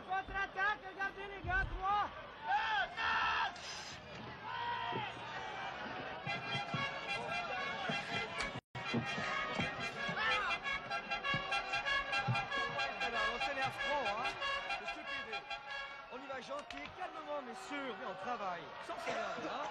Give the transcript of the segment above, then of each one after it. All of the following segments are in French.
contre-attaque, regardez les gars, 3. On s'énerve trop, hein. C'est stupide. On y va gentil, calmement mais sûr, mais on travaille. Sans s'énerver, hein.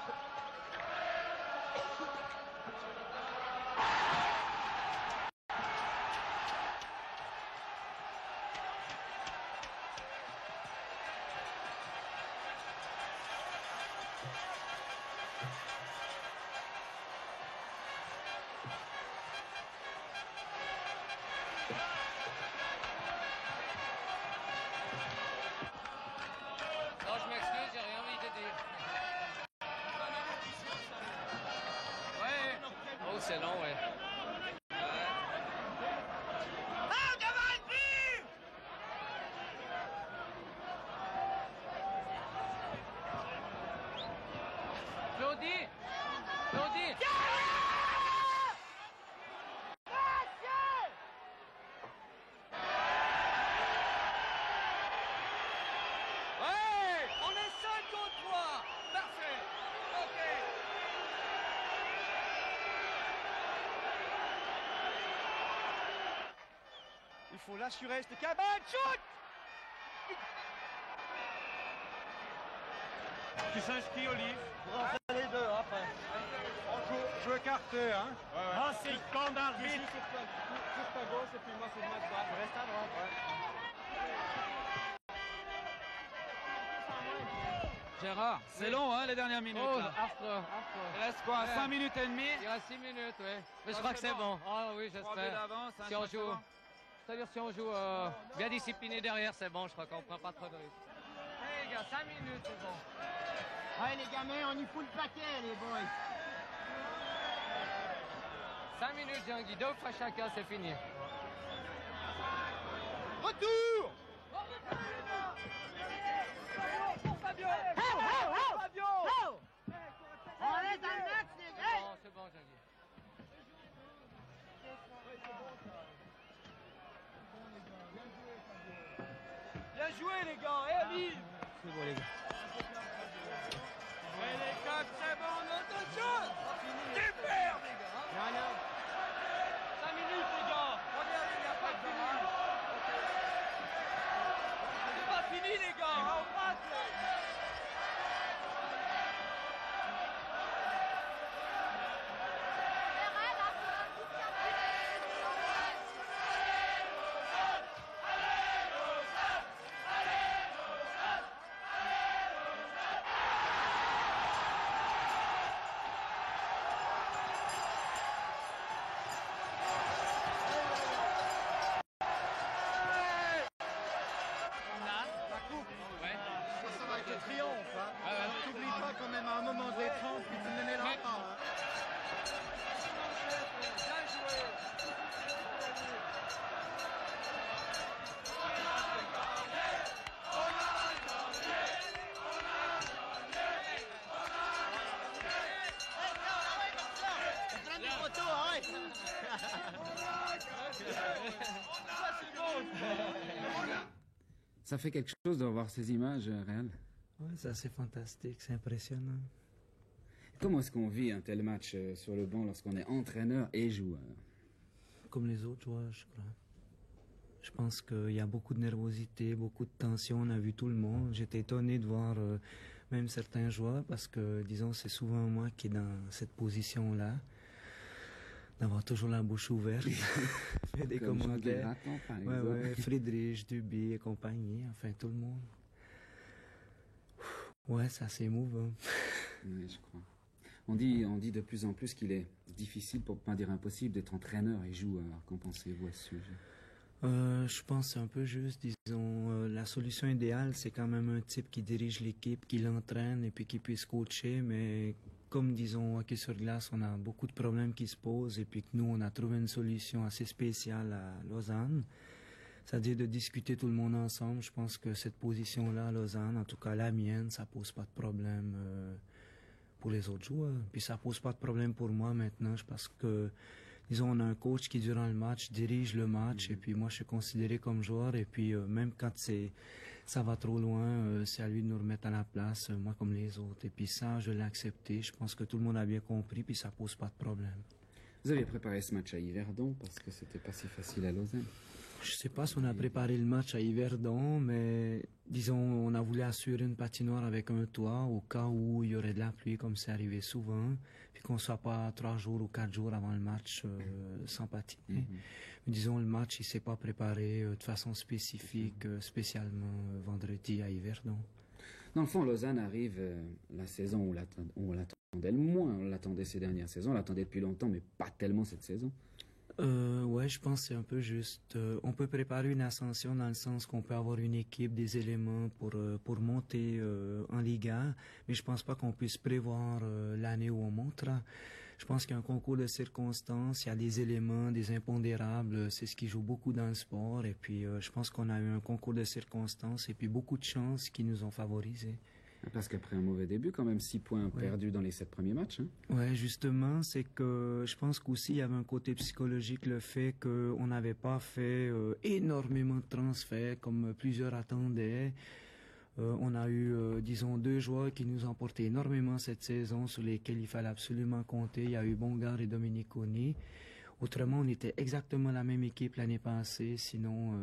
Non, je m'excuse, j'ai rien envie de dire. Ouais. Oh, c'est long, ouais. Claudie! Claudie! Ouais, on est 5 contre 3. Parfait. Ok. Il faut l'assurer, cette cabane. Shoot! Tu s'inscris, Olive? Pour rentrer les deux, après. Jeu écarté, hein? Ah, c'est le camp d'arbitre! Juste à gauche et puis moi c'est de ma droite. Je reste à droite. Gérard, c'est long, hein, les dernières minutes. Oh, Là. affreux. Il reste quoi, 5 minutes et demie? Il reste 6 minutes, ouais. Mais je Ah, crois que c'est c'est bon. bon. Ah oui, 3 buts j'espère. d'avance, hein, Si on c'est joue, bon. c'est-à-dire si on joue bien discipliné derrière, c'est bon, je crois qu'on prend pas trop de risques. Hey, les gars, 5 minutes, c'est bon. Ouais, les gamins, on y fout le paquet, les boys. 5 minutes, Jean-Guy, 2 fois chacun, c'est fini. Retour! Pour Fabio! Fabio! On est dans le match, les gars. Non, c'est bon, Jean-Guy. Bien joué les gars, et Olive! C'est bon, les gars. Et les cops, c'est bon, attention! Super les gars! Non, non. 5 minutes les gars! Regardez, il n'y a pas fini! C'est pas fini les gars, hein, on passe! Ça va être le triomphe, hein. T'oublies pas quand même à un moment des 30, puis tu ne mêleras pas, hein. Bien joué. Prends des photos, arrête. Ça c'est bon. Ça fait quelque chose de voir ces images réelles. Ouais, c'est assez fantastique, c'est impressionnant. Comment est-ce qu'on vit un tel match sur le banc lorsqu'on est entraîneur et joueur? Comme les autres joueurs, je crois. Je pense qu'il y a beaucoup de nervosité, beaucoup de tension, on a vu tout le monde. J'étais étonné de voir même certains joueurs parce que, disons, c'est souvent moi qui est dans cette position-là. D'avoir toujours la bouche ouverte, fait des Comme commentaires. Raton, par Ouais, exemple. ouais, Friedrich, Duby et compagnie, enfin tout le monde. Ouais, c'est assez émouvant. Oui, je crois. On dit de plus en plus qu'il est difficile, pour ne pas dire impossible, d'être entraîneur et joueur. Qu'en pensez-vous à ce sujet? Je pense que c'est un peu juste, disons, la solution idéale, c'est quand même un type qui dirige l'équipe, qui l'entraîne et puis qui puisse coacher, mais comme, disons, hockey sur glace, on a beaucoup de problèmes qui se posent et puis que nous, on a trouvé une solution assez spéciale à Lausanne, c'est-à-dire de discuter tout le monde ensemble. Je pense que cette position-là à Lausanne, en tout cas la mienne, ça pose pas de problème pour les autres joueurs. Puis ça pose pas de problème pour moi maintenant, parce que, disons, on a un coach qui, durant le match, dirige le match, et puis moi, je suis considéré comme joueur, et puis même quand ça va trop loin, c'est à lui de nous remettre à la place, moi comme les autres. Et puis ça, je l'ai accepté. Je pense que tout le monde a bien compris, puis ça pose pas de problème. Vous avez préparé ce match à Yverdon parce que c'était pas si facile à Lausanne. Je sais pas si on a préparé le match à Yverdon, mais disons, on a voulu assurer une patinoire avec un toit au cas où il y aurait de la pluie, comme c'est arrivé souvent, puis qu'on soit pas 3 jours ou 4 jours avant le match sans patiner. Mais disons, le match, il s'est pas préparé de façon spécifique, spécialement vendredi à Yverdon. Dans le fond, Lausanne arrive la saison où on l'attendait le moins. On l'attendait ces dernières saisons, on l'attendait depuis longtemps, mais pas tellement cette saison. Ouais, je pense que c'est un peu juste. On peut préparer une ascension dans le sens qu'on peut avoir une équipe, des éléments pour monter en Liga, mais je pense pas qu'on puisse prévoir l'année où on montera. Je pense qu'il y a un concours de circonstances, il y a des éléments, des impondérables, c'est ce qui joue beaucoup dans le sport, et puis je pense qu'on a eu un concours de circonstances et puis beaucoup de chances qui nous ont favorisés. Parce qu'après un mauvais début, quand même 6 points perdus dans les 7 premiers matchs. Hein. Ouais, justement, c'est que je pense qu'aussi il y avait un côté psychologique, le fait qu'on n'avait pas fait énormément de transferts comme plusieurs attendaient. On a eu, disons, 2 joueurs qui nous ont porté énormément cette saison, sur lesquels il fallait absolument compter. Il y a eu Bongar et Dominiconi. Autrement, on était exactement la même équipe l'année passée, sinon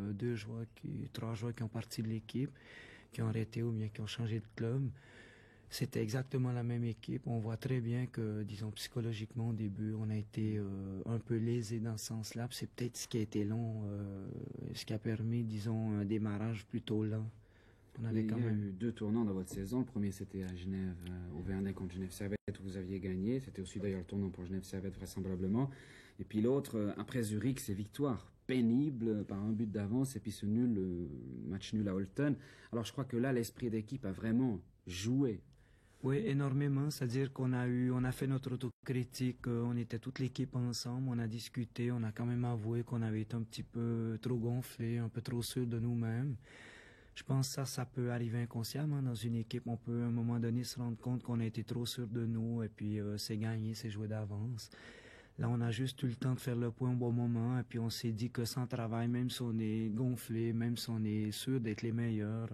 3 joueurs qui ont parti de l'équipe, qui ont arrêté ou bien qui ont changé de club. C'était exactement la même équipe. On voit très bien que, disons, psychologiquement, au début, on a été un peu lésés dans ce sens-là. C'est peut-être ce qui a été long, ce qui a permis, disons, un démarrage plutôt lent. Il y a eu 2 tournants dans votre saison. Le premier, c'était à Genève, au Vernet contre Genève Servette, où vous aviez gagné. C'était aussi d'ailleurs le tournant pour Genève Servette, vraisemblablement. Et puis l'autre, après Zurich, c'est victoire pénible par un but d'avance. Et puis ce match nul à Holton. Alors je crois que là, l'esprit d'équipe a vraiment joué. Oui, énormément. C'est-à-dire qu'on a fait notre autocritique. On était toute l'équipe ensemble. On a discuté. On a quand même avoué qu'on avait été un petit peu trop gonflé, un peu trop sûr de nous-mêmes. Je pense que ça peut arriver inconsciemment dans une équipe. On peut à un moment donné se rendre compte qu'on a été trop sûr de nous et puis c'est gagné, c'est joué d'avance. Là, on a juste eu le temps de faire le point au bon moment et puis on s'est dit que sans travail, même si on est gonflé, même si on est sûr d'être les meilleurs,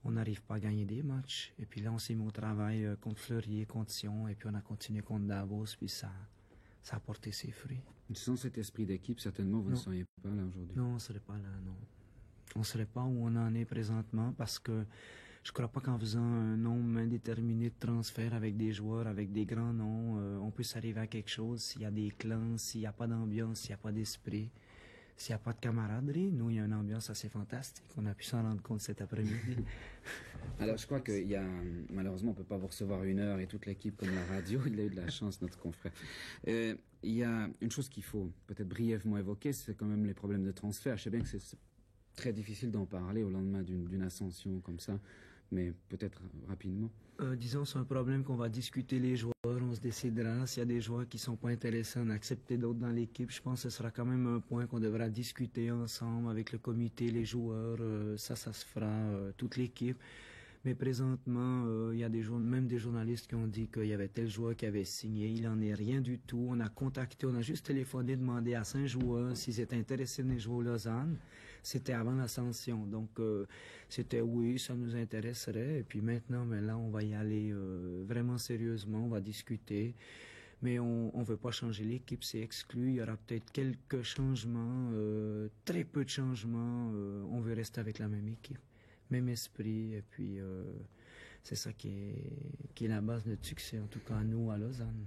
on n'arrive pas à gagner des matchs. Et puis là, on s'est mis au travail contre Fleury, contre Sion et puis on a continué contre Davos, puis ça a porté ses fruits. Sans cet esprit d'équipe, certainement, vous ne seriez pas là aujourd'hui. Non, on ne serait pas là, non. On ne saurait pas où on en est présentement parce que je ne crois pas qu'en faisant un nombre indéterminé de transferts avec des joueurs, avec des grands noms, on puisse arriver à quelque chose s'il y a des clans, s'il n'y a pas d'ambiance, s'il n'y a pas d'esprit, s'il n'y a pas de camaraderie. Nous, il y a une ambiance assez fantastique. On a pu s'en rendre compte cet après-midi. Alors, je crois qu'il y a... Malheureusement, on ne peut pas vous recevoir 1 heure et toute l'équipe comme la radio. Il a eu de la chance, notre confrère. Il y a une chose qu'il faut peut-être brièvement évoquer, c'est quand même les problèmes de transfert. Je sais bien que c'est très difficile d'en parler au lendemain d'une ascension comme ça, mais peut-être rapidement. Disons, c'est un problème qu'on va discuter les joueurs, on se décidera. S'il y a des joueurs qui ne sont pas intéressants, d'accepter d'autres dans l'équipe, je pense que ce sera quand même un point qu'on devra discuter ensemble avec le comité, les joueurs, ça se fera, toute l'équipe. Mais présentement, il y a même des journalistes qui ont dit qu'il y avait tel joueur qui avait signé. Il n'en est rien du tout. On a juste téléphoné, demandé à 5 joueurs s'ils étaient intéressés de venir jouer au Lausanne. C'était avant l'ascension. Donc, c'était oui, ça nous intéresserait. Et puis maintenant, mais là, on va y aller vraiment sérieusement. On va discuter. Mais on ne veut pas changer l'équipe, c'est exclu. Il y aura peut-être quelques changements, très peu de changements. On veut rester avec la même équipe. Même esprit, et puis c'est ça qui est la base de notre succès, en tout cas nous à Lausanne.